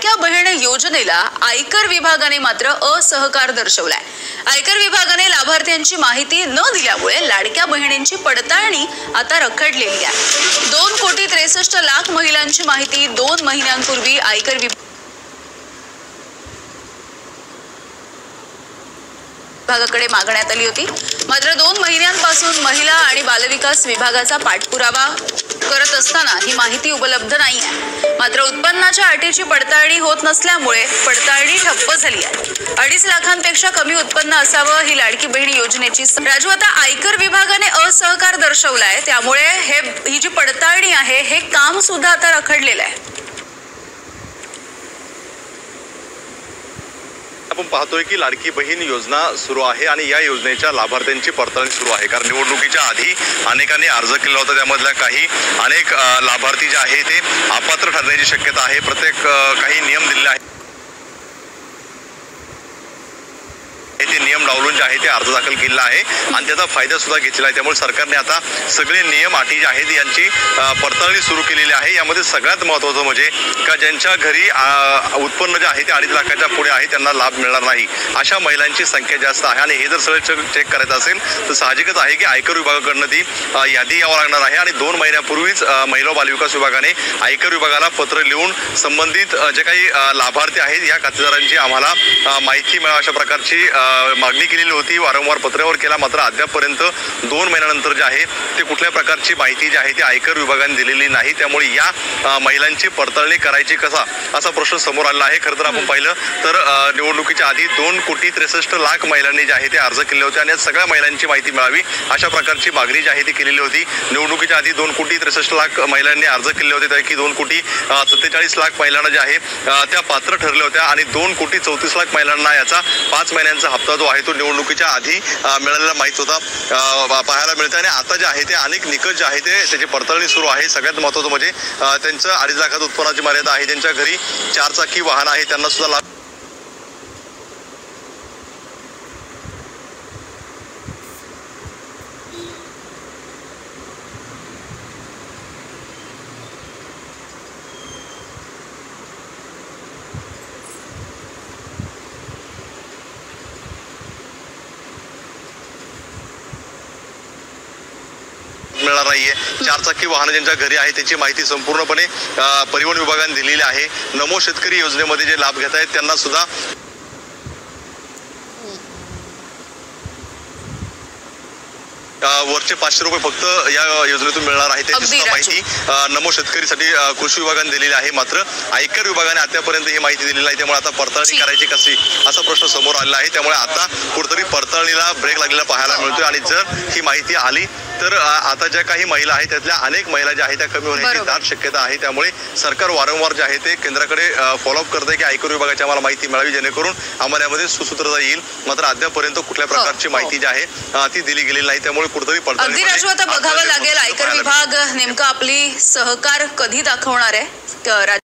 लाडक्या बहीण योजनेला आयकर विभागाने मात्र असहकार दर्शवलाय। आयकर विभागाने लाभार्थ्यांची माहिती न दिल्यामुळे लाडक्या बहिणींची पडताळणी आता रखडलेली आहे। 2,63,00,000 महिलांची माहिती 2 महिन्यांपूर्वी आयकर विभागाकडे मागण्यात आली होती। मात्र 2 महिन्यांपासून महिला आणि बालविकास विभागाचा पाठपुरावा करत असताना ही माहिती उपलब्ध नाही आहे। मात्र उत्पन्नाच्या अटीची पडताळणी होत नसल्यामुळे पडताळणी ठप्प झाली आहे। 2.5 लाखांपेक्षा कमी उत्पन्न असावं ही लाडकी बहीण योजनेची राजू आता आयकर विभागाने असहकार दर्शवलाय, त्यामुळे ही जी पडताळणी आहे हे काम सुद्धा आता रखडलेलं आहे। आपण पाहतोय की लाडकी बहीण योजना सुरू आहे आणि या योजनेच्या लाभार्थ्यांची पडताळणी सुरू आहे। कारण निवडणुकीच्या आधी अनेकांनी अर्ज केला होता, त्यामधल्या अनेक लाभार्थी जे आहे ते अपात्र ठरण्याची शक्यता आहे। प्रत्येक काही नियम दिलेले आहेत, ते नियम डावलून जे आहे ते अर्ज दाखल केलेला आहे आणि त्याचा फायदा सुद्धा घेतलेला आहे। त्यामुळे सरकारने आता सगळे नियम अटी जे आहेत यांची पडताळणी सुरू केलेली आहे। यामध्ये सगळ्यात महत्त्वाचं म्हणजे का ज्यांच्या घरी उत्पन्न जे आहे ते 2.5 लाखाच्या पुढे आहे त्यांना लाभ मिळणार नाही, अशा महिलांची संख्या जास्त आहे। आणि हे जर सगळं चेक करायचं असेल तर साहजिकच आहे की आयकर विभागाकडनं ती यादी यावं लागणार आहे। आणि 2 महिन्यापूर्वीच महिला बालविकास विभागाने आयकर विभागाला पत्र लिहून संबंधित जे काही लाभार्थी आहेत या खातेदारांची आम्हाला माहिती मिळावी अशा प्रकारची मागणी केलेली होती। वारंवार पत्रावर केला, मात्र अद्यापपर्यंत 2 महिन्यानंतर जे आहे ते कुठल्या प्रकारची माहिती जी आहे ती आयकर विभागाने दिलेली नाही। त्यामुळे या महिलांची पडताळणी करायची कसा असा प्रश्न समोर आला आहे। खरं तर आपण पाहिलं तर निवडणुकीच्या आधी 2,63,00,000 महिलांनी जे आहे ते अर्ज केले होते आणि या सगळ्या महिलांची माहिती मिळावी अशा प्रकारची मागणी जी आहे ती केलेली होती। निवडणुकीच्या आधी 2,63,00,000 महिलांनी अर्ज केले होते, त्यापैकी 2,47,00,000 महिलांना जे आहे त्या पात्र ठरल्या होत्या आणि 2,34,00,000 महिलांना याचा 5 महिन्यांचा हप्ता जो आहे तो निवडणुकीच्या आधी मिळालेला माहित होता पाहायला मिळतं। आणि आता जे आहे ते अनेक निकष जे आहे ते त्याची पडताळणी सुरू आहे। सगळ्यात महत्त्वाचं म्हणजे त्यांचं 2.5 लाखात उत्पन्नाची मर्यादा आहे, ज्यांच्या घरी 4 चाकी वाहन आहे त्यांना सुद्धा लाभ मिळणार नाहीये। 4 चाकी वाहन ज्यांच्या घरी आहे त्याची माहिती संपूर्णपणे परिवहन विभागाने दिलेली आहे। नमो शेतकरी योजनेमध्ये जे लाभ घेत आहेत त्यांना सुद्धा वरचे 500 रुपये फक्त या योजनेतून मिळणार आहे, त्याची सुद्धा माहिती नमो शेतकरीसाठी कृषी विभागाने दिलेली आहे। मात्र आयकर विभागाने आतापर्यंत ही माहिती दिलेली नाही, त्यामुळे आता पडताळणी करायची कशी असा प्रश्न समोर आलेला आहे। त्यामुळे आता कुठेतरी पडताळणीला ब्रेक लागलेला पाहायला मिळतोय आणि जर ही माहिती आली तर आता ज्या काही महिला आहेत त्यातल्या अनेक महिला ज्या आहेत त्या कमी होण्याची दाट शक्यता आहे। त्यामुळे सरकार वारंवार जे आहे ते केंद्राकडे फॉलोअप करते की आयकर विभागाची आम्हाला माहिती मिळावी, जेणेकरून आम्हाला यामध्ये सुसूत्रता येईल। मात्र अद्यापर्यंत कुठल्या प्रकारची माहिती जी आहे ती दिली गेलेली नाही, त्यामुळे कुठेतरी अगदी राजू आता बघावं लागेल आयकर विभाग नेमकं आपली सहकार कधी दाखवणार आहे।